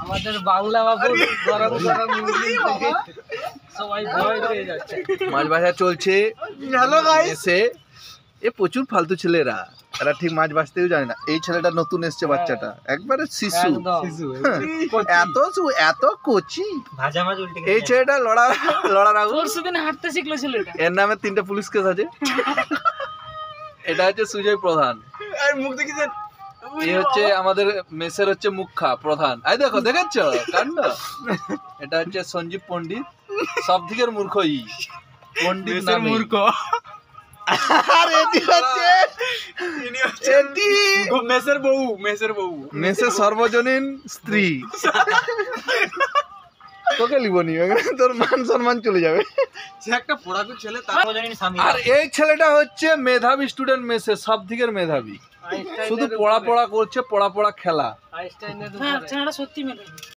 আমাদের বাংলা বাবু গরম গরম ইংলিশ থেকে সবাই ভয় পেয়ে যাচ্ছে। মাছ ভাজা চলছে। হ্যালো গাইস, এসে এ প্রচুর ফালতু ছেলেরা, এরা ঠিক মাছ ভাজতেও জানে না। এই ছেলেটা নতুন এসছে, বাচ্চাটা একবারে শিশু, একদম। এত কচি। ভাজা মাছ উল্টে এই ছেলেটা লড়ার আগুন। পরশু দিন হাঁটতে শিখলো ছেলেটা। এর নামে 3টে পুলিশ কেস আছে। এটা হচ্ছে সুজয় প্রধান, আর মুখ দেখেছেন? এই হচ্ছে আমাদের মেসের হচ্ছে মুখ্যা প্রধান। এই দেখো, দেখেছো কাণ্ড। এটা হচ্ছে সঞ্জীব পণ্ডিত, সব থেকে মূর্খ পণ্ডিত নামে। মূর্খ। আর এটি হচ্ছে এটি মেসের বউ, মেসের বউ। মেসের সর্বজনীন স্ত্রী। তোকে লিবনি, তোর মান সম্মান চলে যাবে। সে একটা পড়াকু ছেলে, তার স্বামী। আর এই ছেলেটা হচ্ছে মেধাবী স্টুডেন্ট, মেসের সব থেকে মেধাবী। শুধু পড়া করছে, পড়া খেলা। আইনস্টাইনের উপরে। হ্যাঁ, ছেলেটা সত্যি মেধাবী।